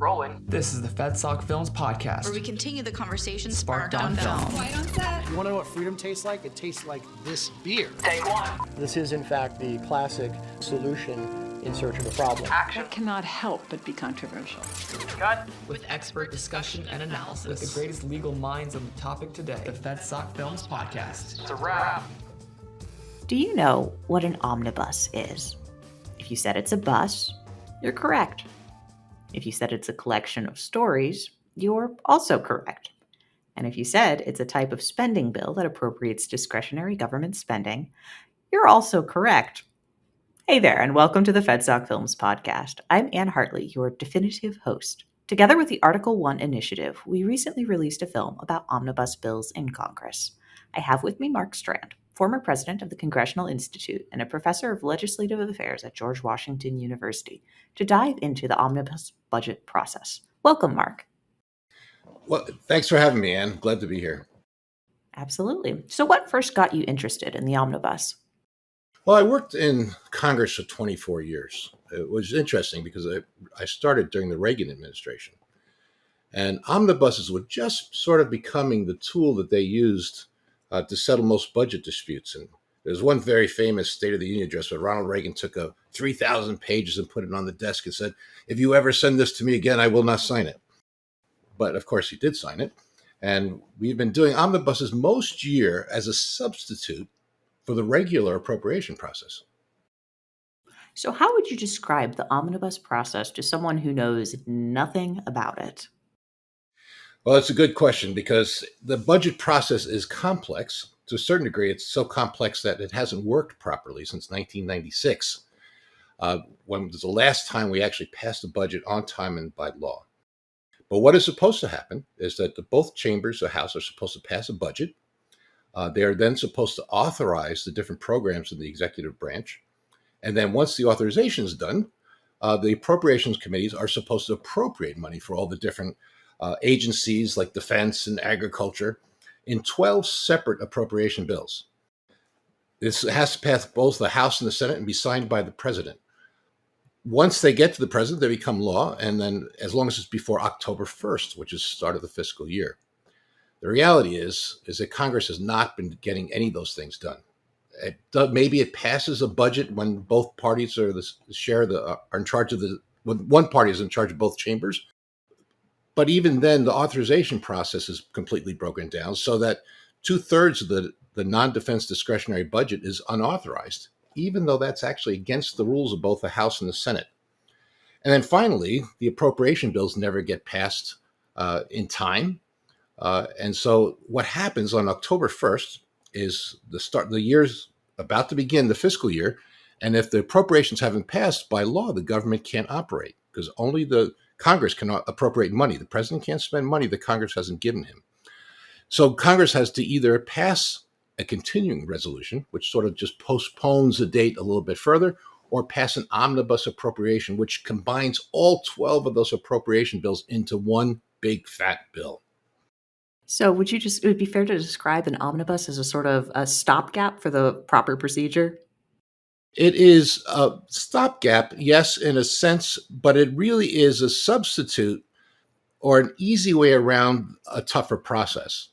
Rolling. This is the FedSoc Films Podcast, where we continue the conversation sparked on film. White on set. You want to know what freedom tastes like? It tastes like this beer. Take one. This is, in fact, the classic solution in search of a problem. Action. That cannot help but be controversial. Cut. With expert discussion and analysis. With the greatest legal minds on the topic today. The FedSoc Films Podcast. It's a wrap. Do you know what an omnibus is? If you said it's a bus, you're correct. If you said it's a collection of stories, you're also correct. And if you said it's a type of spending bill that appropriates discretionary government spending, you're also correct. Hey there, and welcome to the FedSoc Films Podcast. I'm Ann Hartley, your definitive host. Together with the Article 1 initiative, we recently released a film about omnibus bills in Congress. I have with me Mark Strand, former president of the Congressional Institute and a professor of legislative affairs at George Washington University, to dive into the omnibus budget process. Welcome, Mark. Well, thanks for having me, Ann. Glad to be here. Absolutely. So what first got you interested in the omnibus? Well, I worked in Congress for 24 years. It was interesting because I started during the Reagan administration. And omnibuses were just sort of becoming the tool that they used to settle most budget disputes. And there's one very famous State of the Union address where Ronald Reagan took 3,000 pages and put it on the desk and said, "If you ever send this to me again, I will not sign it." But of course, he did sign it. And we've been doing omnibuses most year as a substitute for the regular appropriation process. So how would you describe the omnibus process to someone who knows nothing about it? Well, it's a good question because the budget process is complex. To a certain degree, it's so complex that it hasn't worked properly since 1996, when was the last time we actually passed a budget on time and by law. But what is supposed to happen is that both chambers of the House are supposed to pass a budget. They are then supposed to authorize the different programs in the executive branch. And then once the authorization is done, the appropriations committees are supposed to appropriate money for all the different agencies like defense and agriculture in 12 separate appropriation bills. This has to pass both the House and the Senate and be signed by the president. Once they get to the president, they become law, and then as long as it's before October 1st, which is the start of the fiscal year. The reality is that Congress has not been getting any of those things done. Maybe it passes a budget when both parties are in charge of when one party is in charge of both chambers. But even then, the authorization process is completely broken down so that 2/3 of the non-defense discretionary budget is unauthorized, even though that's actually against the rules of both the House and the Senate. And then finally, the appropriation bills never get passed in time. And so what happens on October 1st is the year's about to begin, the fiscal year. And if the appropriations haven't passed by law, the government can't operate because only the Congress cannot appropriate money. The president can't spend money that Congress hasn't given him. So Congress has to either pass a continuing resolution, which sort of just postpones the date a little bit further, or pass an omnibus appropriation, which combines all 12 of those appropriation bills into one big fat bill. So it would be fair to describe an omnibus as a sort of a stopgap for the proper procedure? It is a stopgap, yes, in a sense, but it really is a substitute or an easy way around a tougher process.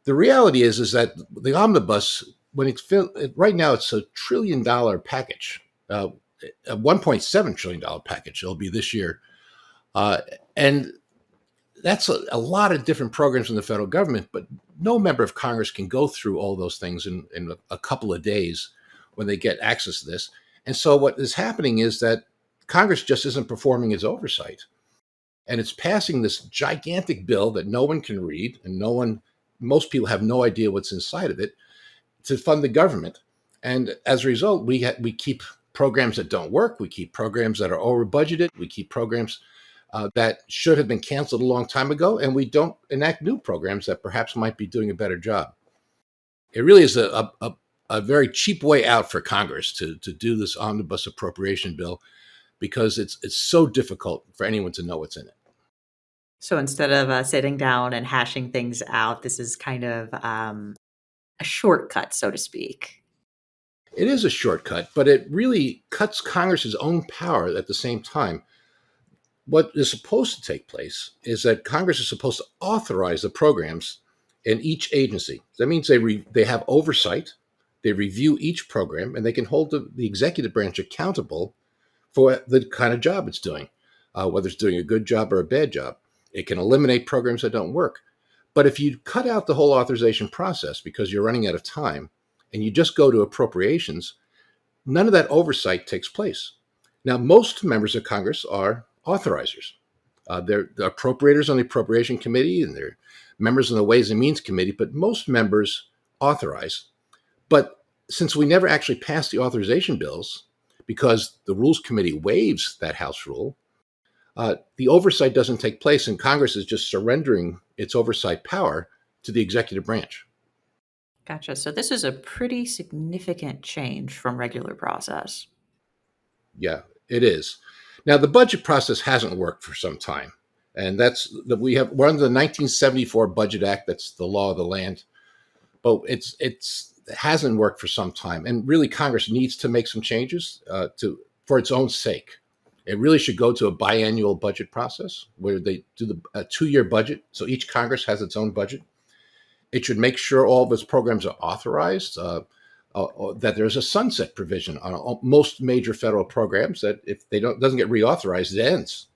The reality is that the omnibus, right now it's $1 trillion package, a $1.7 trillion package. It'll be this year. And that's a lot of different programs in the federal government, but no member of Congress can go through all those things in a couple of days when they get access to this. And so what is happening is that Congress just isn't performing its oversight. And it's passing this gigantic bill that no one can read and most people have no idea what's inside of it to fund the government. And as a result, we keep programs that don't work. We keep programs that are over budgeted. We keep programs that should have been canceled a long time ago. And we don't enact new programs that perhaps might be doing a better job. It really is a very cheap way out for Congress to do this omnibus appropriation bill because it's so difficult for anyone to know what's in it. So instead of sitting down and hashing things out, this is kind of a shortcut, so to speak. It is a shortcut, but it really cuts Congress's own power at the same time. what is supposed to take place is that Congress is supposed to authorize the programs in each agency. That means they have oversight, they review each program, and they can hold the executive branch accountable for the kind of job it's doing, whether it's doing a good job or a bad job. It can eliminate programs that don't work. But if you cut out the whole authorization process because you're running out of time and you just go to appropriations, none of that oversight takes place. Now, most members of Congress are authorizers. They're the appropriators on the Appropriation Committee and they're members on the Ways and Means Committee, but most members authorize. But since we never actually pass the authorization bills because the Rules Committee waives that House rule, the oversight doesn't take place and Congress is just surrendering its oversight power to the executive branch. Gotcha. So this is a pretty significant change from regular process. Yeah, it is. Now, the budget process hasn't worked for some time. And we're under the 1974 Budget Act. That's the law of the land. But it hasn't worked for some time. And really, Congress needs to make some changes for its own sake. It really should go to a biannual budget process where they do a 2-year budget. So each Congress has its own budget. It should make sure all of its programs are authorized, that there's a sunset provision on most major federal programs that if they doesn't get reauthorized, it ends.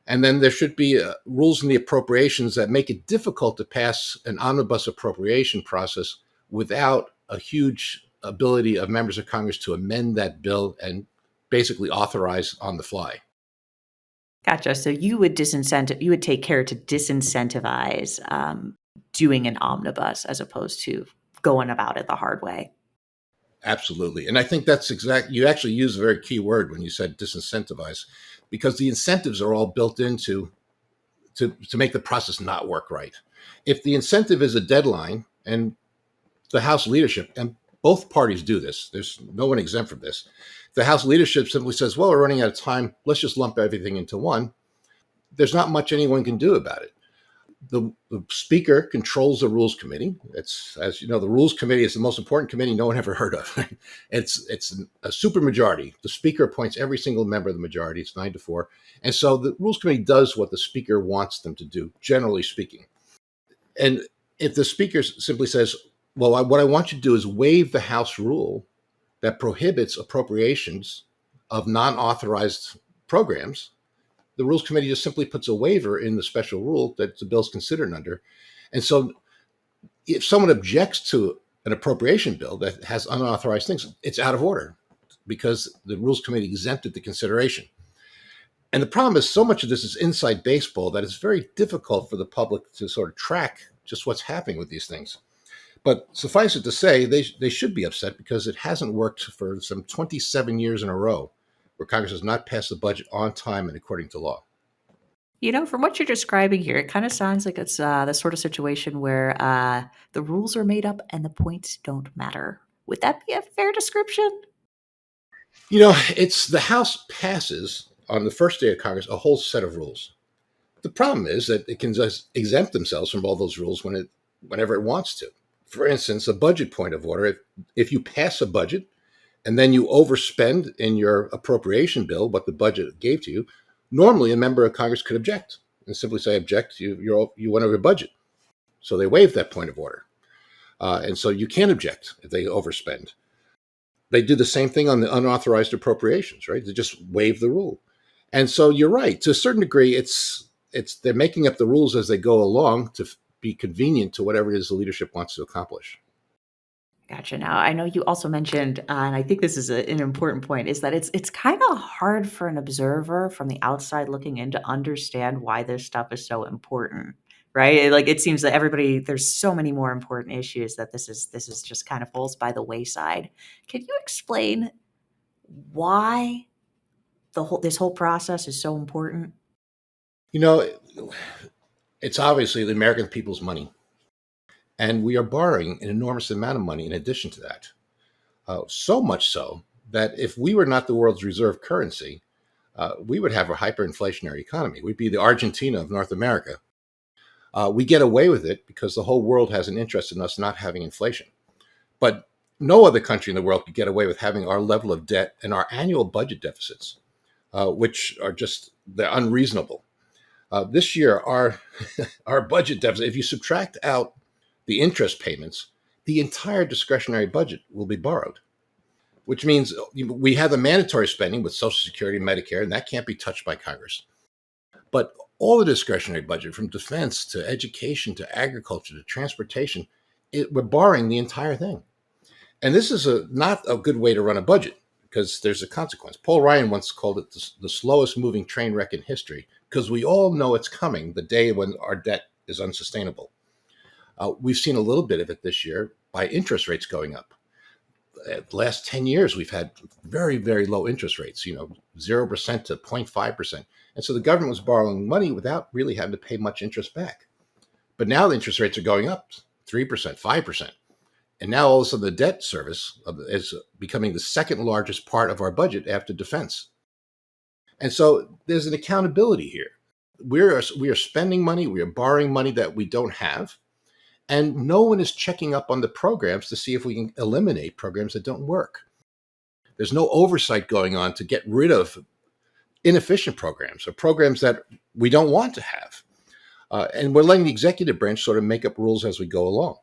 And then there should be rules in the appropriations that make it difficult to pass an omnibus appropriation process without a huge ability of members of Congress to amend that bill and basically authorize on the fly. Gotcha. So you would take care to disincentivize doing an omnibus as opposed to going about it the hard way. Absolutely. And I think that's you actually used a very key word when you said disincentivize, because the incentives are all built into to make the process not work right. If the incentive is a deadline and the House leadership, and both parties do this, there's no one exempt from this. The House leadership simply says, well, we're running out of time. Let's just lump everything into one. There's not much anyone can do about it. The Speaker controls the Rules Committee. It's, as you know, the Rules Committee is the most important committee no one ever heard of. It's a supermajority. The Speaker appoints every single member of the majority. It's 9-4. And so the Rules Committee does what the Speaker wants them to do, generally speaking. And if the Speaker simply says, well, what I want you to do is waive the House rule that prohibits appropriations of non-authorized programs, the Rules Committee just simply puts a waiver in the special rule that the bill's considered under. And so if someone objects to an appropriation bill that has unauthorized things, it's out of order because the Rules Committee exempted the consideration. And the problem is so much of this is inside baseball that it's very difficult for the public to sort of track just what's happening with these things. But suffice it to say, they should be upset because it hasn't worked for some 27 years in a row where Congress has not passed the budget on time and according to law. You know, from what you're describing here, it kind of sounds like it's the sort of situation where the rules are made up and the points don't matter. Would that be a fair description? You know, it's the House passes on the first day of Congress a whole set of rules. The problem is that it can just exempt themselves from all those rules whenever it wants to. For instance, a budget point of order, if you pass a budget and then you overspend in your appropriation bill what the budget gave to you, normally a member of Congress could object and simply say, object, you went over your budget. So they waive that point of order. And so you can't object if they overspend. They do the same thing on the unauthorized appropriations, right? They just waive the rule. And so you're right. To a certain degree, they're making up the rules as they go along to be convenient to whatever it is the leadership wants to accomplish. Gotcha. Now, I know you also mentioned, and I think this is an important point, is that it's kind of hard for an observer from the outside looking in to understand why this stuff is so important, right? Like it seems that there's so many more important issues that this is just kind of falls by the wayside. Can you explain why this whole process is so important? You know, it's obviously the American people's money. And we are borrowing an enormous amount of money in addition to that. So much so that if we were not the world's reserve currency, we would have a hyperinflationary economy. We'd be the Argentina of North America. We get away with it because the whole world has an interest in us not having inflation. But no other country in the world could get away with having our level of debt and our annual budget deficits, which are just they're unreasonable. This year, our our budget deficit, if you subtract out the interest payments, the entire discretionary budget will be borrowed, which means we have the mandatory spending with Social Security and Medicare, and that can't be touched by Congress. But all the discretionary budget, from defense to education to agriculture to transportation, we're borrowing the entire thing. And this is not a good way to run a budget because there's a consequence. Paul Ryan once called it the slowest moving train wreck in history because we all know it's coming, the day when our debt is unsustainable. We've seen a little bit of it this year by interest rates going up. The last 10 years, we've had very, very low interest rates, 0% to 0.5%. And so the government was borrowing money without really having to pay much interest back. But now the interest rates are going up 3%, 5%. And now all of a sudden the debt service is becoming the second largest part of our budget after defense. And so there's an accountability here. We are spending money, we are borrowing money that we don't have. And no one is checking up on the programs to see if we can eliminate programs that don't work. There's no oversight going on to get rid of inefficient programs or programs that we don't want to have. And we're letting the executive branch sort of make up rules as we go along.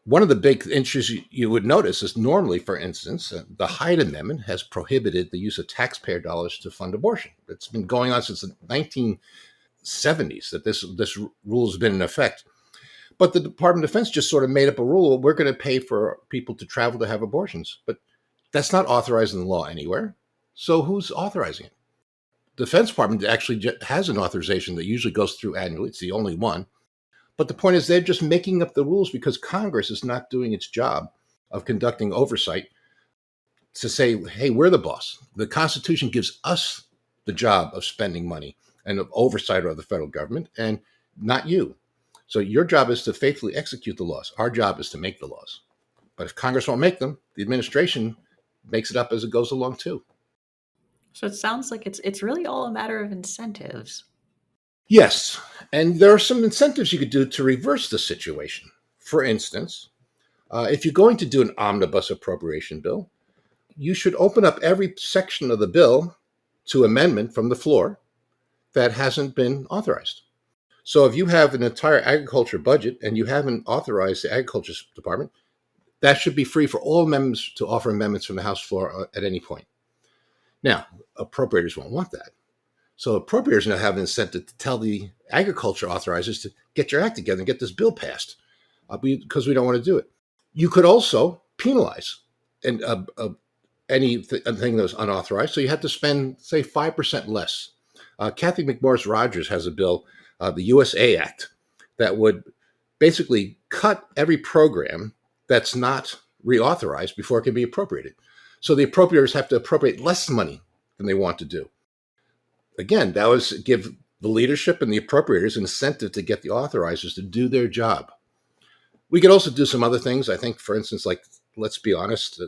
One of the big issues you would notice is normally, for instance, the Hyde Amendment has prohibited the use of taxpayer dollars to fund abortion. It's been going on since the 1970s that this rule has been in effect. But the Department of Defense just sort of made up a rule. We're going to pay for people to travel to have abortions. But that's not authorized in the law anywhere. So who's authorizing it? The Defense Department actually has an authorization that usually goes through annually. It's the only one. But the point is they're just making up the rules because Congress is not doing its job of conducting oversight to say, hey, we're the boss. The Constitution gives us the job of spending money and of oversight of the federal government and not you. So your job is to faithfully execute the laws. Our job is to make the laws. But if Congress won't make them, the administration makes it up as it goes along too. So it sounds like it's really all a matter of incentives. Yes, and there are some incentives you could do to reverse the situation. For instance, if you're going to do an omnibus appropriation bill, you should open up every section of the bill to amendment from the floor that hasn't been authorized. So if you have an entire agriculture budget and you haven't authorized the agriculture department, that should be free for all members to offer amendments from the House floor at any point. Now, appropriators won't want that. So appropriators now have an incentive to tell the agriculture authorizers to get your act together and get this bill passed because we don't want to do it. You could also penalize anything that was unauthorized. So you had to spend, say, 5% less. Kathy McMorris Rogers has a bill, the USA Act, that would basically cut every program that's not reauthorized before it can be appropriated. So the appropriators have to appropriate less money than they want to do. Again, that was give the leadership and the appropriators an incentive to get the authorizers to do their job. We could also do some other things. I think, for instance, like, let's be honest,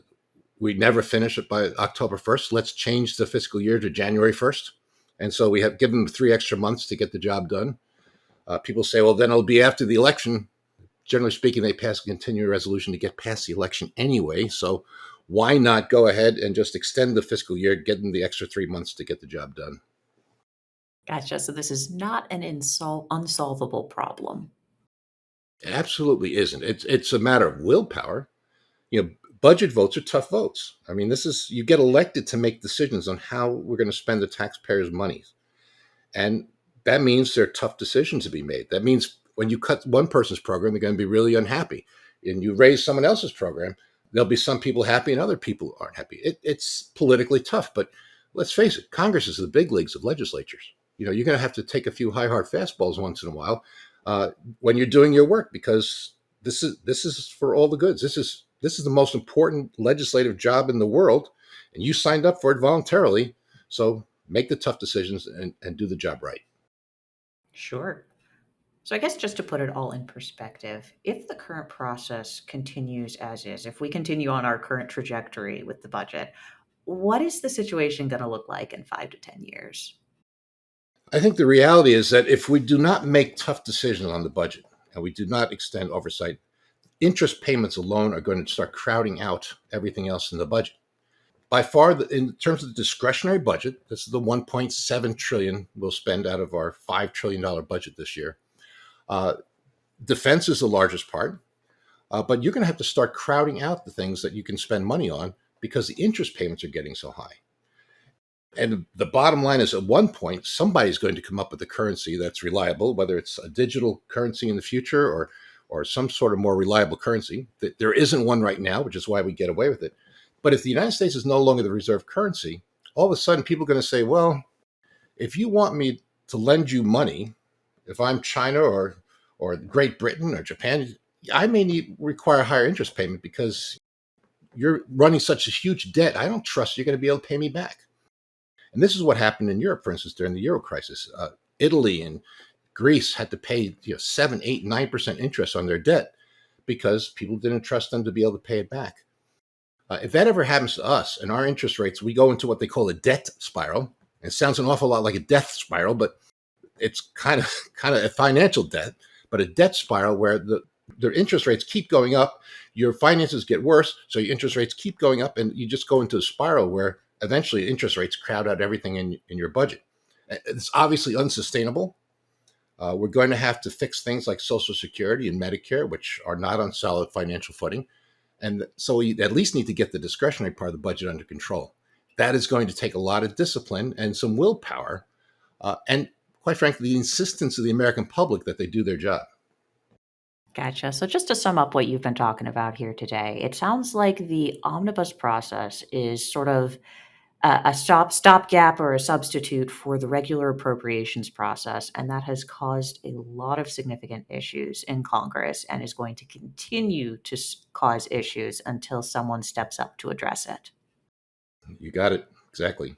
we never finish it by October 1st. Let's change the fiscal year to January 1st. And so we have given them 3 extra months to get the job done. People say, well, then it'll be after the election. Generally speaking, they pass a continuing resolution to get past the election anyway. So why not go ahead and just extend the fiscal year, get them the extra 3 months to get the job done? Gotcha. So this is not an unsolvable problem. It absolutely isn't. It's a matter of willpower. Budget votes are tough votes. I mean, you get elected to make decisions on how we're going to spend the taxpayers' money. And that means there are tough decisions to be made. That means when you cut one person's program, they're going to be really unhappy. And you raise someone else's program, there'll be some people happy and other people aren't happy. It's politically tough, but let's face it, Congress is the big leagues of legislatures. You're going to have to take a few high hard fastballs once in a while when you're doing your work, because this is for all the goods. This is the most important legislative job in the world, and you signed up for it voluntarily. So make the tough decisions and do the job right. Sure. So I guess just to put it all in perspective, if the current process continues as is, if we continue on our current trajectory with the budget, what is the situation going to look like in 5 to 10 years? I think the reality is that if we do not make tough decisions on the budget and we do not extend oversight, interest payments alone are going to start crowding out everything else in the budget. by far, in terms of the discretionary budget, this is the $1.7 trillion we'll spend out of our $5 trillion budget this year. Defense is the largest part, but you're going to have to start crowding out the things that you can spend money on because the interest payments are getting so high. And the bottom line is, at one point, somebody's going to come up with a currency that's reliable, whether it's a digital currency in the future or some sort of more reliable currency. There isn't one right now, which is why we get away with it. But if the United States is no longer the reserve currency, all of a sudden people are going to say, well, if you want me to lend you money, if I'm China or Great Britain or Japan, I may require a higher interest payment because you're running such a huge debt. I don't trust you're going to be able to pay me back. And this is what happened in Europe, for instance, during the Euro crisis. Italy and Greece had to pay 7, 8, 9% interest on their debt because people didn't trust them to be able to pay it back. If that ever happens to us and our interest rates, we go into what they call a debt spiral. It sounds an awful lot like a death spiral, but it's kind of a financial debt, but a debt spiral where their interest rates keep going up, your finances get worse, so your interest rates keep going up, and you just go into a spiral where eventually interest rates crowd out everything in your budget. It's obviously unsustainable. We're going to have to fix things like Social Security and Medicare, which are not on solid financial footing. And so we at least need to get the discretionary part of the budget under control. That is going to take a lot of discipline and some willpower, and quite frankly, the insistence of the American public that they do their job. Gotcha. So just to sum up what you've been talking about here today, it sounds like the omnibus process is sort of a stopgap or a substitute for the regular appropriations process, and that has caused a lot of significant issues in Congress and is going to continue to cause issues until someone steps up to address it. You got it. Exactly.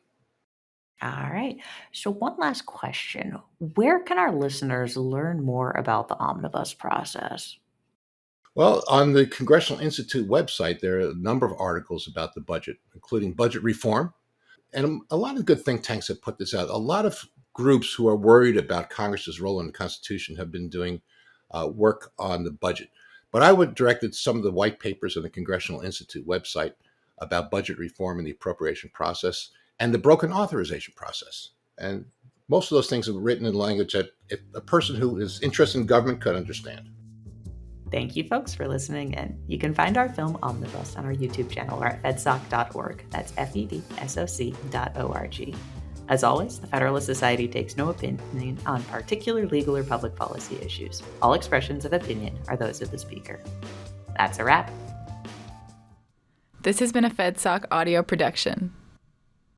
All right. So one last question. Where can our listeners learn more about the omnibus process? Well, on the Congressional Institute website, there are a number of articles about the budget, including budget reform. And a lot of good think tanks have put this out. A lot of groups who are worried about Congress's role in the Constitution have been doing work on the budget. But I would direct it to some of the white papers on the Congressional Institute website about budget reform and the appropriation process and the broken authorization process. And most of those things are written in language that a person who is interested in government could understand. Thank you, folks, for listening in. You can find our film Omnibus on our YouTube channel or at fedsoc.org. That's FEDSOC.org. As always, the Federalist Society takes no opinion on particular legal or public policy issues. All expressions of opinion are those of the speaker. That's a wrap. This has been a FedSoc audio production.